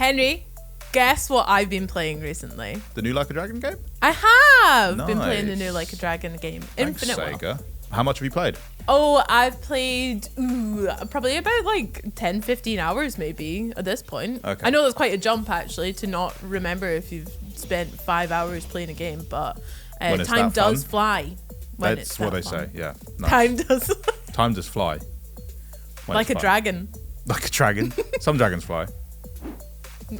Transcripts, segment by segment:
Henry, guess what I've been playing recently? The new Like a Dragon game? I have been playing the new Like a Dragon game, Thanks, Infinite Sega. Wealth. How much have you played? Oh, I've played probably about like 10, 15 hours maybe at this point. Okay. I know that's quite a jump actually to not remember if you've spent 5 hours playing a game, but time does fly. That's what they say, yeah. Nice. Time does. Time does fly. Like a dragon. Like a dragon. Some dragons fly.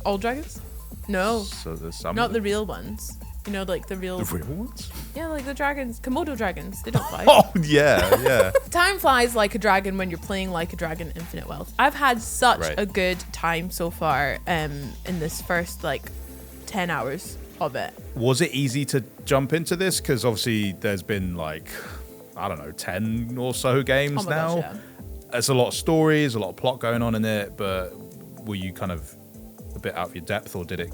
All dragons? No. So there's some. Not the real ones. You know, like the real ones? Yeah, like the dragons. Komodo dragons. They don't fly. Oh, yeah. Time flies like a dragon when you're playing Like a Dragon Infinite Wealth. I've had such a good time so far in this first like 10 hours of it. Was it easy to jump into this? Because obviously there's been like, I don't know, 10 or so games now. Gosh, yeah. There's a lot of stories, a lot of plot going on in it, but were you kind of a bit out of your depth, or did it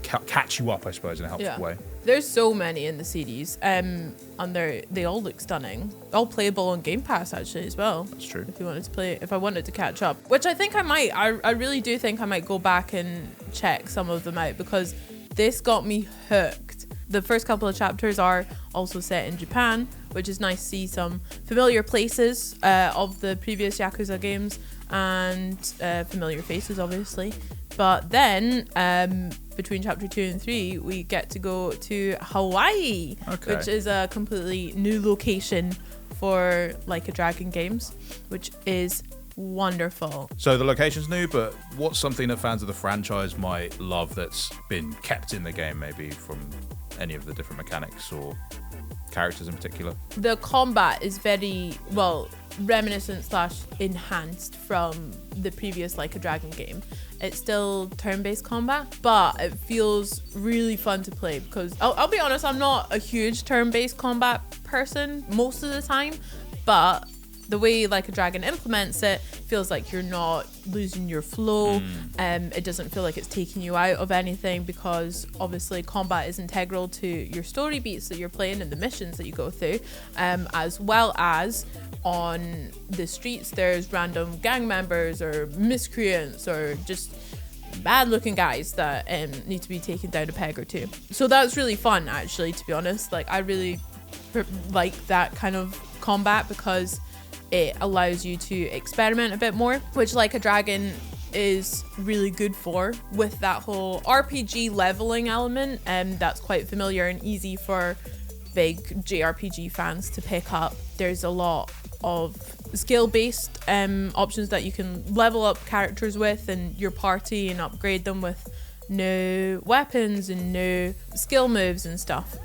catch you up, I suppose, in a helpful way? There's so many in the series, and they all look stunning. All playable on Game Pass actually as well. That's true. If I wanted to catch up, which I think I might. I really do think I might go back and check some of them out because this got me hooked. The first couple of chapters are also set in Japan, which is nice to see some familiar places of the previous Yakuza games and familiar faces, obviously. But then between chapter 2 and 3, we get to go to Hawaii, which is a completely new location for Like a Dragon games, which is wonderful. So the location's new, but what's something that fans of the franchise might love that's been kept in the game, maybe from any of the different mechanics or characters in particular? The combat is very reminiscent / enhanced from the previous Like a Dragon game. It's still turn-based combat, but it feels really fun to play because I'll be honest, I'm not a huge turn-based combat person most of the time, but the way Like a Dragon implements it feels like you're not losing your flow. It doesn't feel like it's taking you out of anything because obviously combat is integral to your story beats that you're playing and the missions that you go through, as well as on the streets there's random gang members or miscreants or just bad looking guys that need to be taken down a peg or two. So that's really fun actually, to be honest. Like I really like that kind of combat because it allows you to experiment a bit more, which Like a Dragon is really good for, with that whole RPG leveling element, and that's quite familiar and easy for big JRPG fans to pick up. There's a lot of skill-based options that you can level up characters with and your party and upgrade them with new weapons and new skill moves and stuff,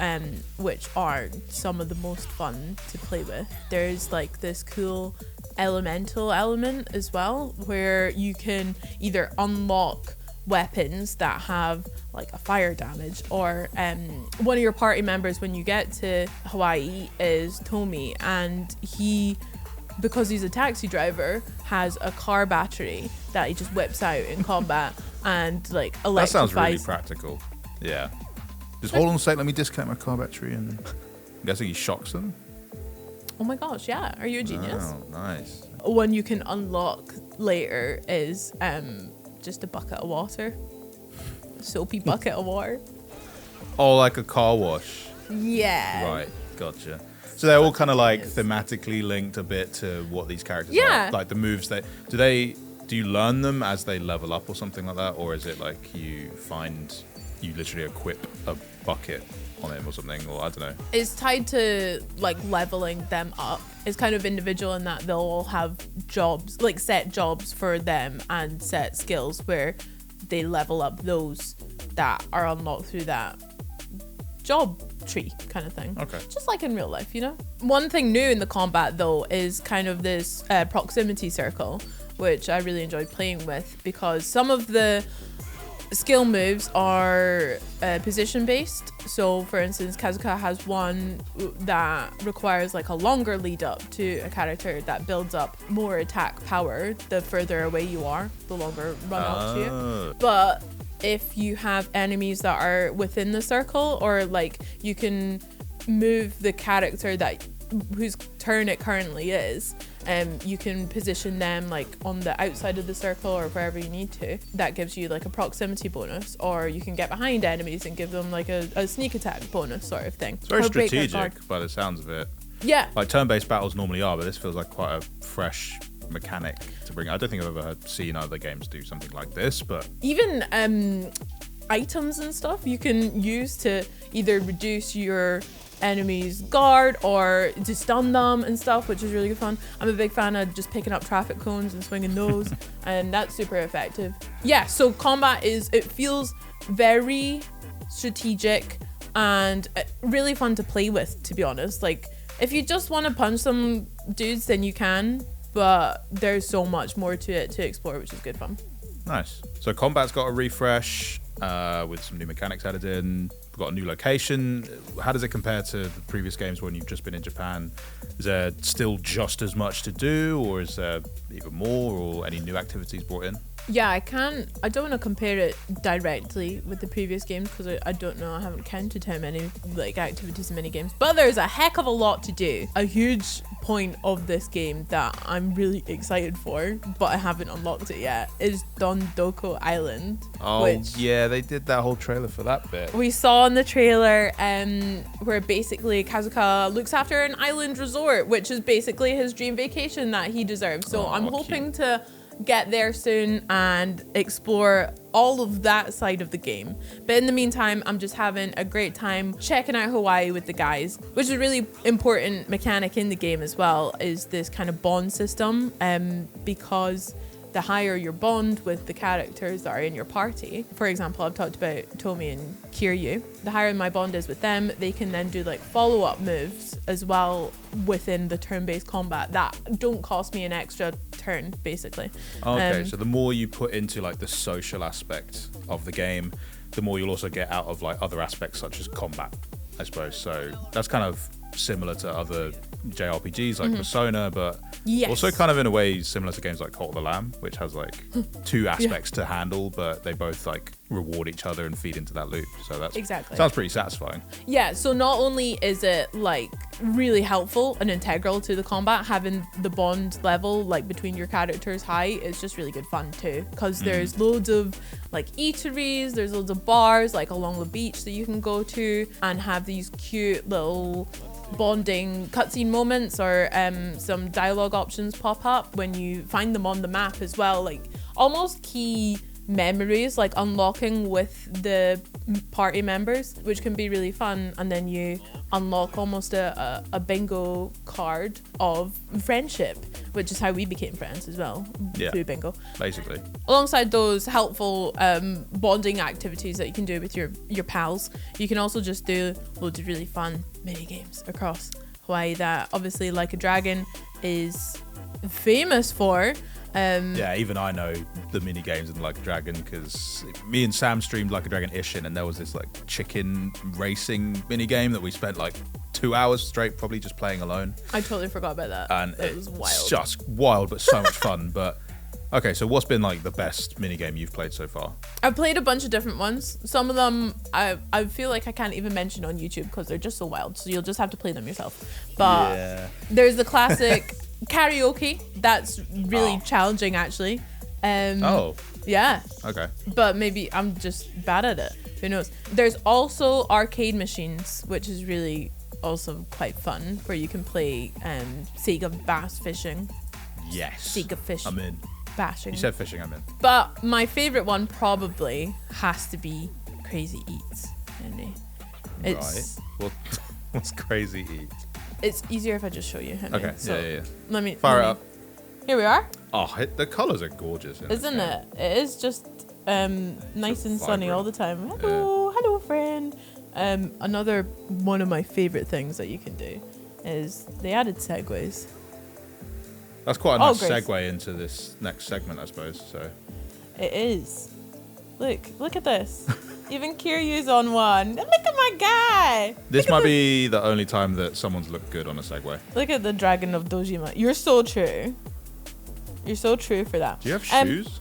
which are some of the most fun to play with. There's like this cool elemental element as well where you can either unlock weapons that have like a fire damage, or one of your party members when you get to Hawaii is Tomi, and he, because he's a taxi driver, has a car battery that he just whips out in combat and like electrifies. That sounds really practical. Yeah. Just hold on a sec, let me disconnect my car battery, and I'm guessing he shocks them. Oh my gosh, yeah. Are you a genius? Oh, nice. One you can unlock later is just a bucket of water. A soapy bucket of water. Oh, like a car wash. Yeah. Right, gotcha. So they're all kind of like thematically linked a bit to what these characters are. Like the moves do you learn them as they level up or something like that? Or is it like you literally equip a bucket on him or something, or I don't know? It's tied to like leveling them up. It's kind of individual in that they'll all have jobs, like set jobs for them and set skills where they level up those that are unlocked through that job tree kind of thing. Okay. Just like in real life, you know? One thing new in the combat though is kind of this proximity circle, which I really enjoyed playing with because some of the skill moves are position based. So for instance, Kazuka has one that requires like a longer lead up to a character that builds up more attack power the further away you are, the longer run up to you. But if you have enemies that are within the circle, or like you can move the character whose turn it currently is, You can position them like on the outside of the circle or wherever you need to. That gives you like a proximity bonus, or you can get behind enemies and give them like a sneak attack bonus sort of thing. It's very strategic by the sounds of it. Yeah. Like turn-based battles normally are, but this feels like quite a fresh mechanic to bring. I don't think I've ever seen other games do something like this, but even items and stuff you can use to either reduce your enemy's guard or to stun them and stuff, which is really good fun. I'm a big fan of just picking up traffic cones and swinging those, and that's super effective. Yeah, so combat it feels very strategic and really fun to play with, to be honest. Like, if you just want to punch some dudes, then you can, but there's so much more to it to explore, which is good fun. Nice. So combat's got a refresh with some new mechanics added in. We've got a new location. How does it compare to the previous games when you've just been in Japan? Is there still just as much to do, or is there even more, or any new activities brought in? Yeah, I don't want to compare it directly with the previous games because I don't know, I haven't counted how many like activities and mini games, but there's a heck of a lot to do. A huge point of this game that I'm really excited for, but I haven't unlocked it yet, is Dondoko Island. Oh, yeah, they did that whole trailer for that bit. We saw in the trailer where basically Kazuka looks after an island resort, which is basically his dream vacation that he deserves. So I'm hoping to get there soon and explore all of that side of the game. But in the meantime, I'm just having a great time checking out Hawaii with the guys, which is a really important mechanic in the game as well, is this kind of bond system, because the higher your bond with the characters that are in your party, for example, I've talked about Tomi and Kiryu, the higher my bond is with them, they can then do like follow-up moves as well within the turn-based combat that don't cost me an extra turn, basically. Okay, so the more you put into like the social aspect of the game, the more you'll also get out of like other aspects such as combat, I suppose. So that's kind of similar to other JRPGs like Persona, but also kind of in a way similar to games like Cult of the Lamb, which has like two aspects to handle, but they both like reward each other and feed into that loop. So that's sounds pretty satisfying. Yeah, so not only is it like really helpful and integral to the combat, having the bond level like between your characters high, it's just really good fun too, because there's loads of like eateries, there's loads of bars like along the beach that you can go to and have these cute little bonding cutscene moments, or some dialogue options pop up when you find them on the map as well, like almost key memories like unlocking with the party members, which can be really fun. And then you unlock almost a bingo card of friendship, which is how we became friends as well, through bingo, basically. Alongside those helpful bonding activities that you can do with your pals, you can also just do loads of really fun mini games across Hawaii that obviously Like a Dragon is famous for. Even I know the mini games in Like a Dragon, because me and Sam streamed Like a Dragon Ishin, and there was this like chicken racing mini game that we spent like 2 hours straight probably just playing alone. I totally forgot about that. And it was wild. Just wild, but so much fun. But okay, so what's been like the best mini game you've played so far? I've played a bunch of different ones. Some of them I feel like I can't even mention on YouTube because they're just so wild, so you'll just have to play them yourself. But there's the classic karaoke that's really challenging actually. Yeah. Okay. But maybe I'm just bad at it. Who knows? There's also arcade machines, which is really also quite fun, where you can play Sega bass fishing. Yes. Sega fish. I'm in. Bashing. You said fishing, I'm in. But my favorite one probably has to be Crazy Eats. Henry. It's right. What's Crazy Eats? It's easier if I just show you, Henry. Okay. So yeah. Let me fire it up. Here we are. Oh, the colours are gorgeous. Isn't it? It is just nice and sunny all the time. Hello, friend. Another one of my favorite things that you can do is they added segues. That's quite a nice segue into this next segment, I suppose. So it is. Look at this. Even Kiryu's on one. Look at my guy. This might be the only time that someone's looked good on a Segway. Look at the dragon of Dojima. You're so true. You're so true for that. Do you have shoes?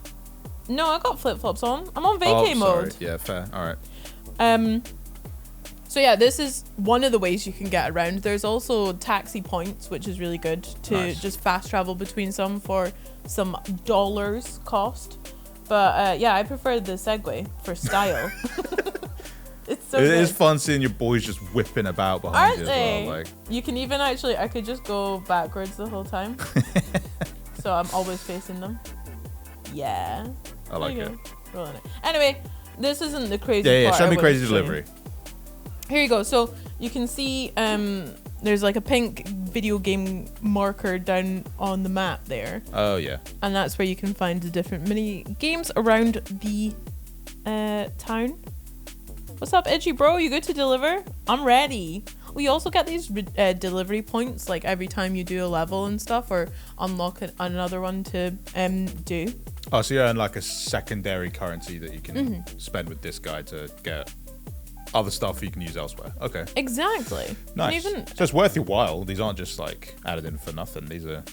No, I got flip-flops on. I'm on vacay mode. Yeah, fair. All right. So So yeah, this is one of the ways you can get around. There's also taxi points, which is really good to just fast travel between some for some dollars cost. But yeah, I prefer the Segway for style. It's so good. It is fun seeing your boys just whipping about behind you as well. Like, you can even actually, I could just go backwards the whole time. So I'm always facing them. Yeah. I like it. Rolling it. Anyway, this isn't the crazy part. Yeah, show me crazy delivery. Here you go. So you can see there's like a pink video game marker down on the map there. Oh, yeah. And that's where you can find the different mini games around the town. What's up, Edgy Bro? You good to deliver? I'm ready. We also get these delivery points like every time you do a level and stuff, or unlock another one to do. Oh, so you earn like a secondary currency that you can spend with this guy to get other stuff you can use elsewhere. Okay. Exactly. Nice. So it's worth your while. These aren't just like added in for nothing. These are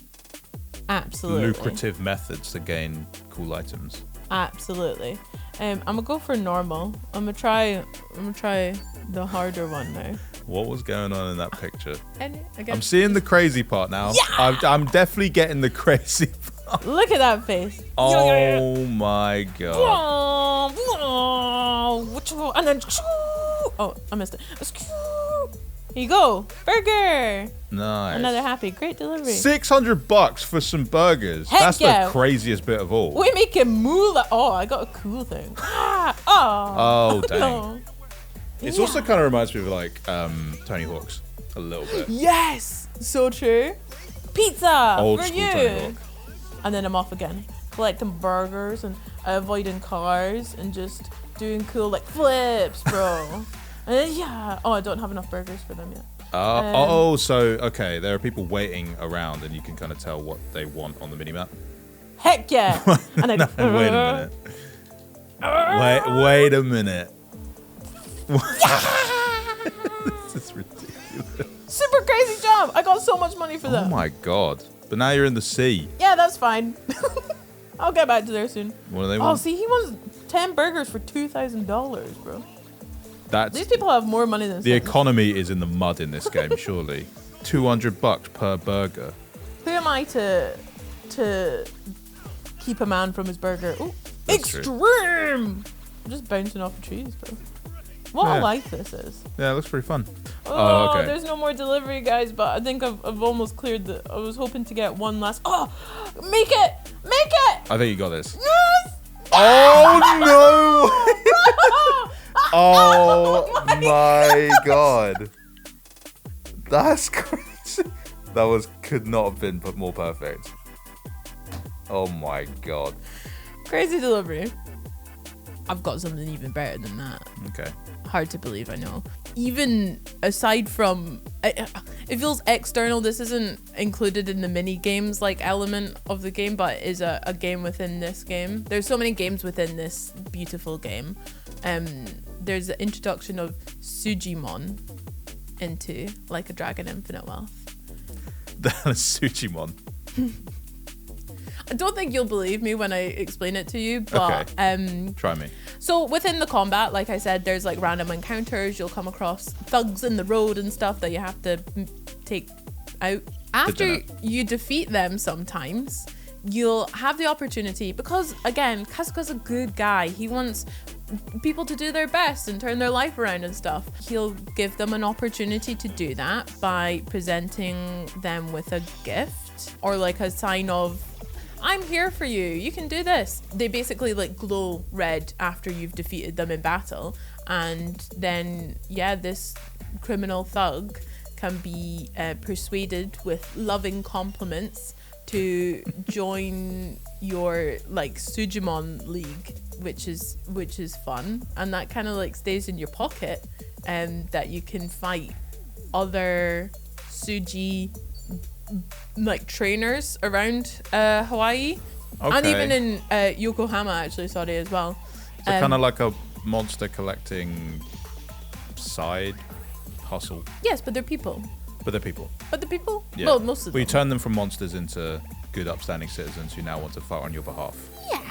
absolutely lucrative methods to gain cool items. Absolutely. I'm gonna go for normal. I'm gonna try the harder one now. What was going on in that picture? Again. I'm seeing the crazy part now. Yeah! I'm definitely getting the crazy part. Look at that face. Oh my god. And then, oh, I missed it. Here you go, burger. Nice. Another happy, great delivery. $600 for some burgers. Heck That's yeah. the craziest bit of all. We make it moolah. Oh, I got a cool thing. Oh, dang. No. It also kind of reminds me of like Tony Hawk's a little bit. Yes, so true. Pizza Old for school you. Tony Hawk. And then I'm off again, collecting burgers and avoiding cars and just doing cool like flips, bro. And then, yeah. Oh, I don't have enough burgers for them yet. So okay, there are people waiting around, and you can kind of tell what they want on the minimap. Heck yeah! And then, wait a minute. Wait a minute. This is ridiculous. Super crazy job! I got so much money for that. Oh my god! But now you're in the sea. Yeah, that's fine. I'll get back to there soon. What do they want? Oh, see, he wants 10 burgers for $2,000, bro. These people have more money than the economy is in the mud in this game, surely. $200 per burger. Who am I to keep a man from his burger? Ooh, extreme! True. I'm just bouncing off the trees, bro. What a life this is. Yeah, it looks pretty fun. Oh, okay. There's no more delivery, guys, but I think I've almost cleared the... I was hoping to get one last... Oh, make it! Make it! I think you got this. Yes! Oh, no! Oh my god. That's crazy. That could not have been more perfect. Oh my god. Crazy delivery. I've got something even better than that. Okay. Hard to believe, I know. Even aside from... It feels external. This isn't included in the mini games like element of the game, but is a game within this game. There's so many games within this beautiful game. There's the introduction of Sujimon into Like a Dragon Infinite Wealth. That is Sujimon. I don't think you'll believe me when I explain it to you, but okay. Try me. So within the combat, like I said, there's like random encounters. You'll come across thugs in the road and stuff that you have to take out. After you defeat them sometimes, you'll have the opportunity, because again, Kasuka's a good guy. He wants people to do their best and turn their life around and stuff. He'll give them an opportunity to do that by presenting them with a gift or like a sign of, I'm here for you, you can do this. They basically like glow red after you've defeated them in battle, and then this criminal thug can be persuaded with loving compliments to join your like Sujimon league, which is fun, and that kind of like stays in your pocket, and that you can fight other Suji like trainers around Hawaii, and even in Yokohama actually, sorry, as well. So kind of like a monster collecting side hustle. Yes, but they're people. But the people. Yeah. Well, most of them. We turn them from monsters into good, upstanding citizens who now want to fight on your behalf. Yeah.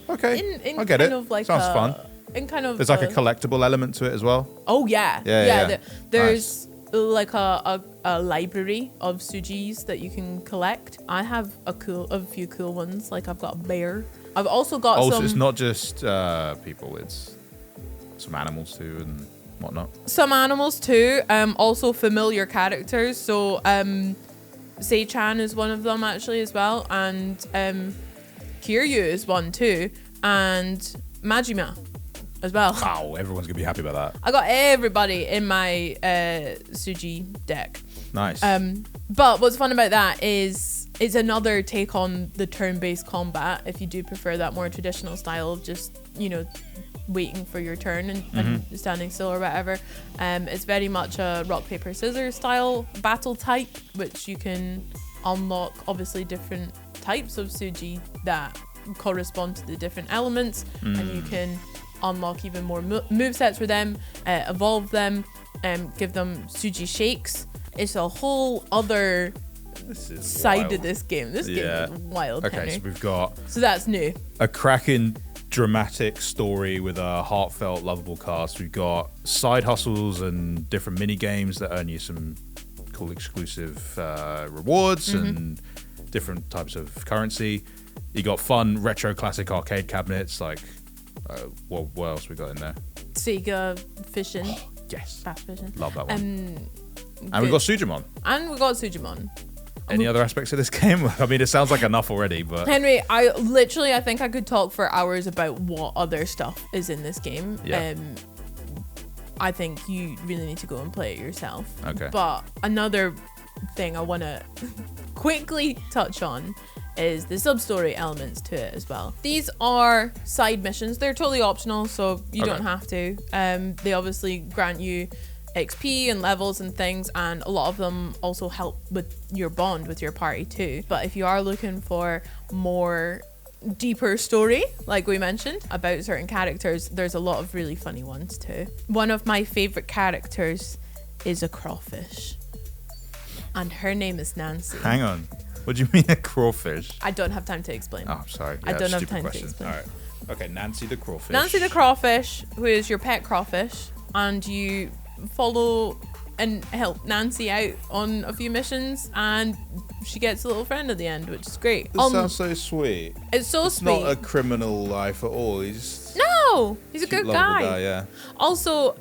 Okay. In I get kind it. Of like Sounds fun. in kind of... There's like a collectible element to it as well. Oh, yeah. Yeah. There's like a library of Sujis that you can collect. I have a few cool ones. Like I've got a bear. I've also got some... So it's not just people, it's some animals too and whatnot. Some animals too. Also familiar characters. So Sei-chan is one of them actually as well. And Kiryu is one too. And Majima as well. Oh, everyone's gonna be happy about that. I got everybody in my Suji deck. Nice. But what's fun about that is it's another take on the turn-based combat. If you do prefer that more traditional style of just, you know, waiting for your turn and standing still or whatever. It's very much a rock, paper, scissors style battle type, which you can unlock obviously different types of Suji that correspond to the different elements, and you can unlock even more movesets for them, evolve them, give them Suji shakes. It's a whole other side wild. of this game. This game is wild. Okay, Henry. so we've got So that's new. a cracking dramatic story with a heartfelt, lovable cast. We've got side hustles and different mini games that earn you some cool exclusive rewards and different types of currency. You got fun retro classic arcade cabinets like what else we got in there? Sega fishing. Yes, Bass fishing. love that one. And we got Sujimon. And we got Sujimon. Any other aspects of this game? I mean, it sounds like enough already, but Henry, I think I could talk for hours about what other stuff is in this game. Yeah. I think you really need to go and play it yourself. Okay. But another thing I want to quickly touch on is the sub-story elements to it as well. These are side missions. They're totally optional, so you don't have to. They obviously grant you XP and levels and things, and a lot of them also help with your bond with your party too. But if you are looking for more deeper story, like we mentioned, about certain characters, there's a lot of really funny ones too. One of my favorite characters is a crawfish, and her name is Nancy. hang on. What do you mean a crawfish? I don't have time to explain. Oh, sorry. I Yeah, don't have stupid time question. to explain. All right. Okay, Nancy the crawfish. Nancy the crawfish, who is your pet crawfish, and you follow and help Nancy out on a few missions, and she gets a little friend at the end, which is great. This sounds so sweet. It's so It's sweet. not a criminal life at all. He's No, he's a cute, good lovable guy. Yeah. Also,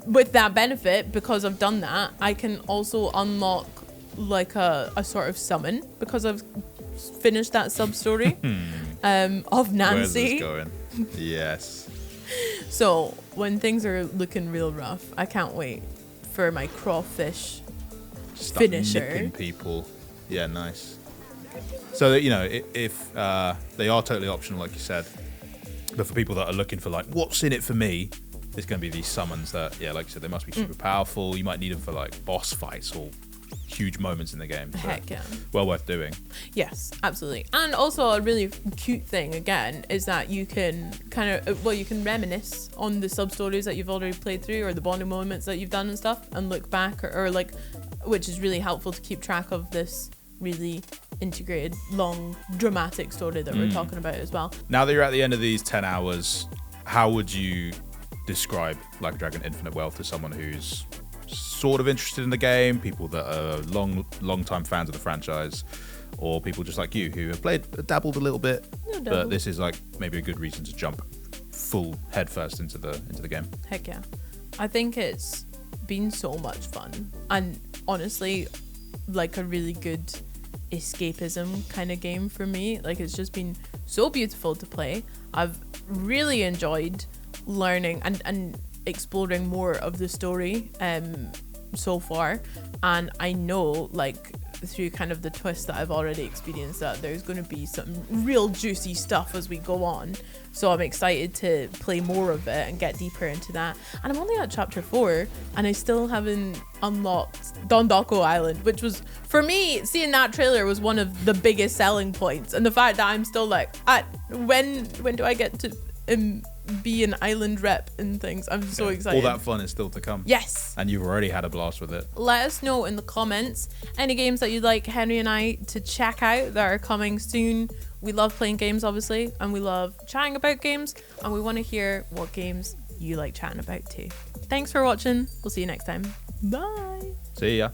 with that benefit, because I've done that, I can also unlock like a sort of summon because I've finished that sub story of Nancy. Where's this going? Yes. So when things are looking real rough, I can't wait for my crawfish Start finisher. nipping people. Yeah, nice. So that, you know, if they are totally optional, like you said, but for people that are looking for like, what's in it for me? There's going to be these summons that, yeah, like you said, they must be super powerful. You might need them for like boss fights or huge moments in the game. So Heck yeah. well worth doing. Yes, absolutely. And also a really cute thing again is that you can kind of, you can reminisce on the sub stories that you've already played through or the bonding moments that you've done and stuff, and look back or like, which is really helpful to keep track of this really integrated, long, dramatic story that we're talking about as well. Now that you're at the end of these 10 hours, how would you describe Like a Dragon Infinite Wealth to someone who's sort of interested in the game, people that are long time fans of the franchise, or people just like you who have dabbled a little bit, but this is like maybe a good reason to jump full headfirst into the game? Heck yeah. I think it's been so much fun, and honestly like a really good escapism kind of game for me. Like, it's just been so beautiful to play. I've really enjoyed learning and exploring more of the story so far, and I know like through kind of the twist that I've already experienced that there's going to be some real juicy stuff as we go on, so I'm excited to play more of it and get deeper into that. And I'm only at chapter 4 and I still haven't unlocked Dondoko Island, which was, for me, seeing that trailer was one of the biggest selling points, and the fact that I'm still like, when do I get to and be an island rep and things. I'm so excited. All that fun is still to come. Yes. And you've already had a blast with it. Let us know in the comments any games that you'd like Henry and I to check out that are coming soon. We love playing games, obviously, and we love chatting about games, and we want to hear what games you like chatting about too. Thanks for watching. We'll see you next time. Bye. See ya.